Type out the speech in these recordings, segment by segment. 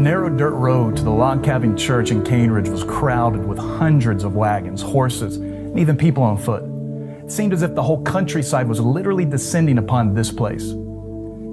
narrow dirt road to the log cabin church in Cane Ridge was crowded with hundreds of wagons, horses, and even people on foot. It seemed as if the whole countryside was literally descending upon this place.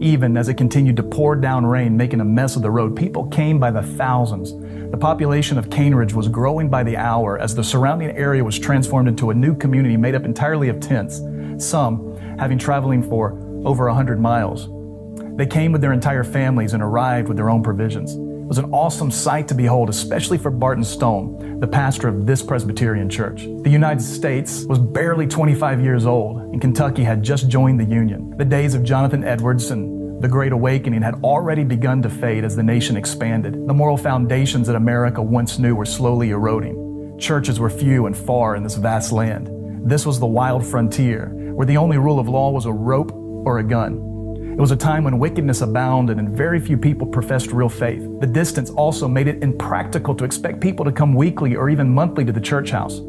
Even as it continued to pour down rain, making a mess of the road, people came by the thousands. The population of Cane Ridge was growing by the hour as the surrounding area was transformed into a new community made up entirely of tents, some having traveling for over 100 miles. They came with their entire families and arrived with their own provisions. It was an awesome sight to behold, especially for Barton Stone, the pastor of this Presbyterian church. The United States was barely 25 years old, and Kentucky had just joined the Union. The days of Jonathan Edwards and the Great Awakening had already begun to fade as the nation expanded. The moral foundations that America once knew were slowly eroding. Churches were few and far in this vast land. This was the wild frontier, where the only rule of law was a rope or a gun. It was a time when wickedness abounded and very few people professed real faith. The distance also made it impractical to expect people to come weekly or even monthly to the church house.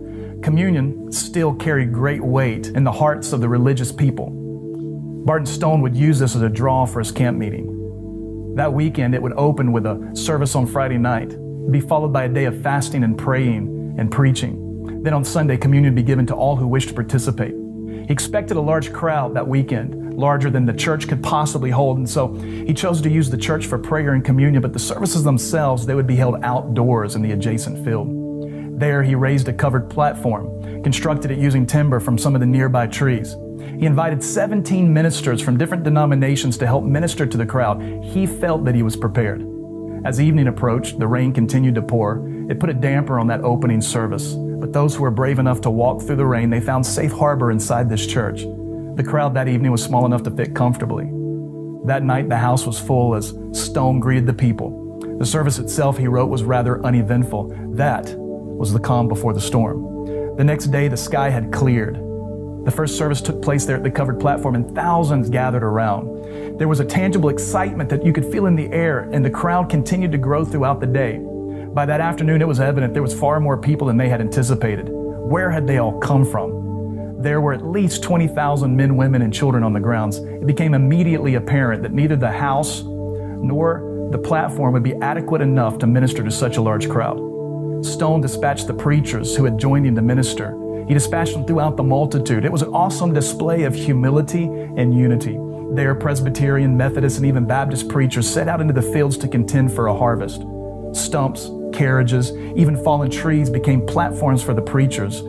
Communion still carried great weight in the hearts of the religious people. Barton Stone would use this as a draw for his camp meeting. That weekend, it would open with a service on Friday night, be followed by a day of fasting and praying and preaching. Then on Sunday, communion would be given to all who wished to participate. He expected a large crowd that weekend, larger than the church could possibly hold, and so he chose to use the church for prayer and communion, but the services themselves, they would be held outdoors in the adjacent field. There, he raised a covered platform, constructed it using timber from some of the nearby trees. He invited 17 ministers from different denominations to help minister to the crowd. He felt that he was prepared. As evening approached, the rain continued to pour. It put a damper on that opening service. But those who were brave enough to walk through the rain, they found safe harbor inside this church. The crowd that evening was small enough to fit comfortably. That night, the house was full as Stone greeted the people. The service itself, he wrote, was rather uneventful. That was the calm before the storm. The next day, the sky had cleared. The first service took place there at the covered platform, and thousands gathered around. There was a tangible excitement that you could feel in the air, and the crowd continued to grow throughout the day. By that afternoon, it was evident there was far more people than they had anticipated. Where had they all come from? There were at least 20,000 men, women, and children on the grounds. It became immediately apparent that neither the house nor the platform would be adequate enough to minister to such a large crowd. Stone dispatched the preachers who had joined him to minister. He dispatched them throughout the multitude. It was an awesome display of humility and unity. There, Presbyterian, Methodist, and even Baptist preachers set out into the fields to contend for a harvest. Stumps, carriages, even fallen trees became platforms for the preachers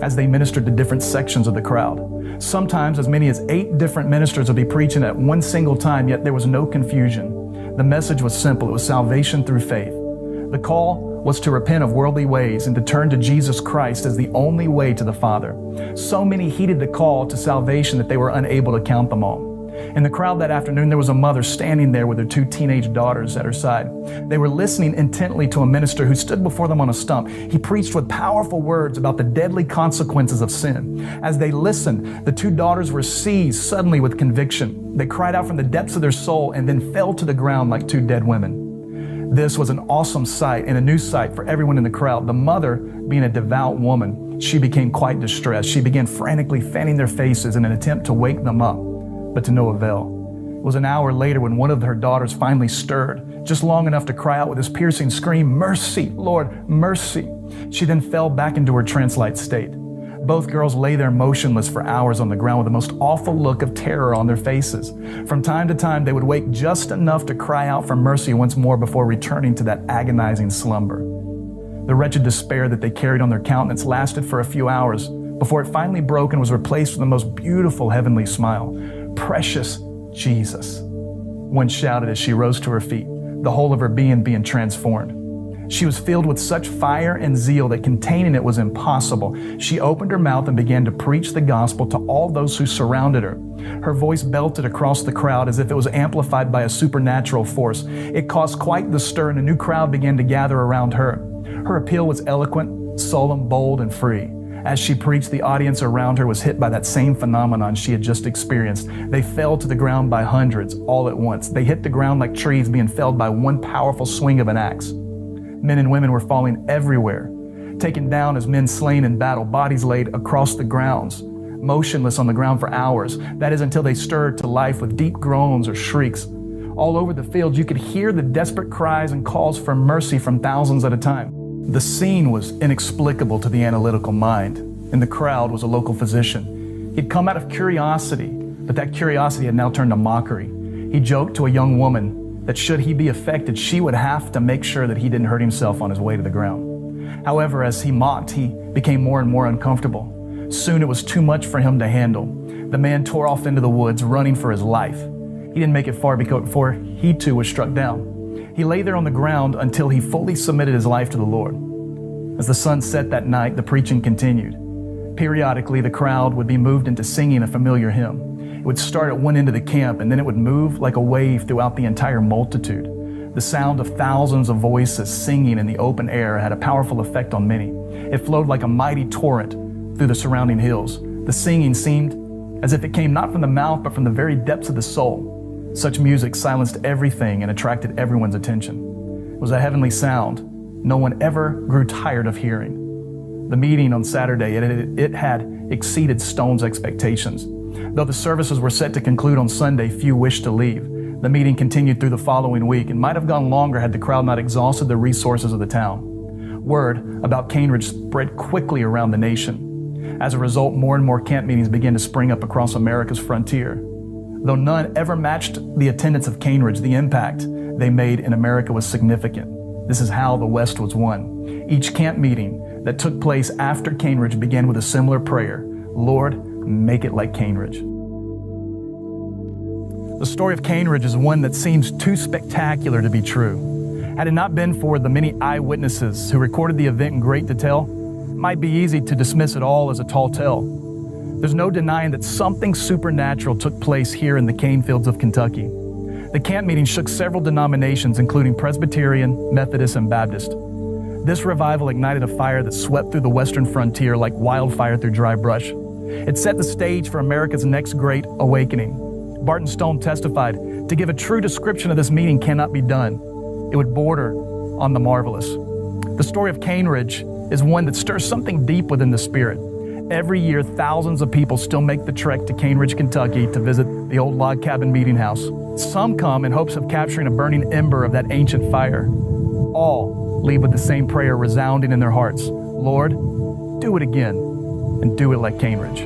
as they ministered to different sections of the crowd. Sometimes as many as 8 different ministers would be preaching at one single time, yet there was no confusion. The message was simple. It was salvation through faith. The call was to repent of worldly ways and to turn to Jesus Christ as the only way to the Father. So many heeded the call to salvation that they were unable to count them all. In the crowd that afternoon, there was a mother standing there with her 2 teenage daughters at her side. They were listening intently to a minister who stood before them on a stump. He preached with powerful words about the deadly consequences of sin. As they listened, the 2 daughters were seized suddenly with conviction. They cried out from the depths of their soul and then fell to the ground like 2 dead women. This was an awesome sight and a new sight for everyone in the crowd. The mother, being a devout woman, she became quite distressed. She began frantically fanning their faces in an attempt to wake them up, but to no avail. It was an hour later when one of her daughters finally stirred, just long enough to cry out with this piercing scream, "Mercy, Lord, mercy." She then fell back into her trance-like state. Both girls lay there motionless for hours on the ground with the most awful look of terror on their faces. From time to time, they would wake just enough to cry out for mercy once more before returning to that agonizing slumber. The wretched despair that they carried on their countenance lasted for a few hours before it finally broke and was replaced with the most beautiful heavenly smile. "Precious Jesus," one shouted as she rose to her feet, the whole of her being transformed. She was filled with such fire and zeal that containing it was impossible. She opened her mouth and began to preach the gospel to all those who surrounded her. Her voice belted across the crowd as if it was amplified by a supernatural force. It caused quite the stir, and a new crowd began to gather around her. Her appeal was eloquent, solemn, bold, and free. As she preached, the audience around her was hit by that same phenomenon she had just experienced. They fell to the ground by hundreds, all at once. They hit the ground like trees being felled by one powerful swing of an axe. Men and women were falling everywhere, taken down as men slain in battle, bodies laid across the grounds, motionless on the ground for hours. That is, until they stirred to life with deep groans or shrieks. All over the fields, you could hear the desperate cries and calls for mercy from thousands at a time. The scene was inexplicable to the analytical mind. In the crowd was a local physician. He'd come out of curiosity, but that curiosity had now turned to mockery. He joked to a young woman that should he be affected, she would have to make sure that he didn't hurt himself on his way to the ground. However, as he mocked, he became more and more uncomfortable. Soon it was too much for him to handle. The man tore off into the woods, running for his life. He didn't make it far before he too was struck down. He lay there on the ground until he fully submitted his life to the Lord. As the sun set that night, the preaching continued. Periodically, the crowd would be moved into singing a familiar hymn. It would start at one end of the camp, and then it would move like a wave throughout the entire multitude. The sound of thousands of voices singing in the open air had a powerful effect on many. It flowed like a mighty torrent through the surrounding hills. The singing seemed as if it came not from the mouth, but from the very depths of the soul. Such music silenced everything and attracted everyone's attention. It was a heavenly sound no one ever grew tired of hearing. The meeting on Saturday, it had exceeded Stone's expectations. Though the services were set to conclude on Sunday, few wished to leave. The meeting continued through the following week and might have gone longer had the crowd not exhausted the resources of the town. Word about Cane Ridge spread quickly around the nation. As a result, more and more camp meetings began to spring up across America's frontier. Though none ever matched the attendance of Cane Ridge, the impact they made in America was significant. This is how the West was won. Each camp meeting that took place after Cane Ridge began with a similar prayer: Lord, make it like Cane Ridge. The story of Cane Ridge is one that seems too spectacular to be true. Had it not been for the many eyewitnesses who recorded the event in great detail, it might be easy to dismiss it all as a tall tale. There's no denying that something supernatural took place here in the cane fields of Kentucky. The camp meeting shook several denominations, including Presbyterian, Methodist, and Baptist. This revival ignited a fire that swept through the western frontier like wildfire through dry brush. It set the stage for America's next great awakening. Barton Stone testified, "To give a true description of this meeting cannot be done. It would border on the marvelous." The story of Cane Ridge is one that stirs something deep within the spirit. Every year, thousands of people still make the trek to Cane Ridge, Kentucky to visit the old log cabin meeting house. Some come in hopes of capturing a burning ember of that ancient fire. All leave with the same prayer resounding in their hearts: Lord, do it again, and do it like Cane Ridge.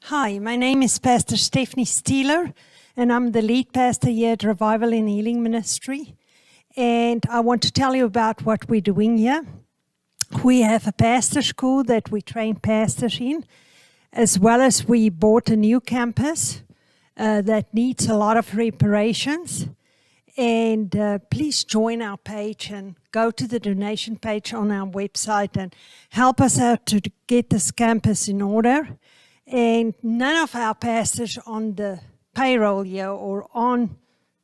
Hi, my name is Pastor Stephanie Steeler, and I'm the lead pastor here at Revival and Healing Ministry. And I want to tell you about what we're doing here. We have a pastor school that we train pastors in, as well as we bought a new campus that needs a lot of reparations. And please join our page and go to the donation page on our website and help us out to get this campus in order. And none of our pastors on the payroll here or on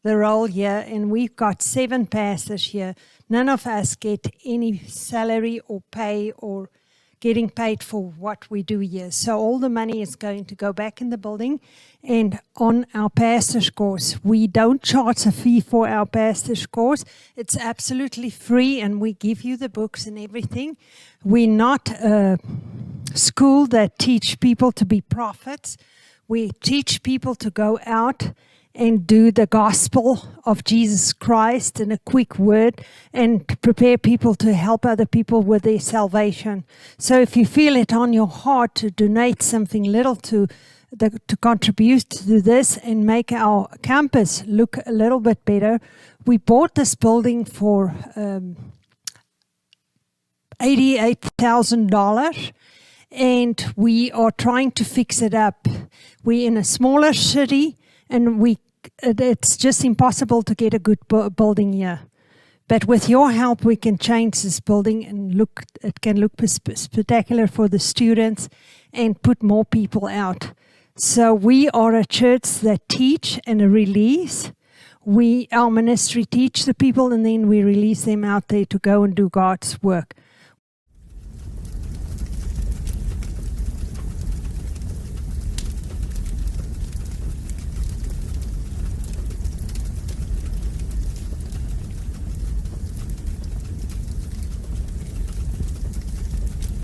the roll here, and we've got 7 pastors here. None of us get any salary or pay or getting paid for what we do here. So all the money is going to go back in the building and on our pastor's course. We don't charge a fee for our pastor's course. It's absolutely free, and we give you the books and everything. We're not school that teach people to be prophets. We teach people to go out and do the gospel of Jesus Christ in a quick word and prepare people to help other people with their salvation. So if you feel it on your heart to donate something little to contribute to this and make our campus look a little bit better, we bought this building for $88,000, and we are trying to fix it up. We're in a smaller city, and it's just impossible to get a good building here. But with your help, we can change this building and it can look spectacular for the students and put more people out. So we are a church that teach and release. Our ministry teach the people, and then we release them out there to go and do God's work.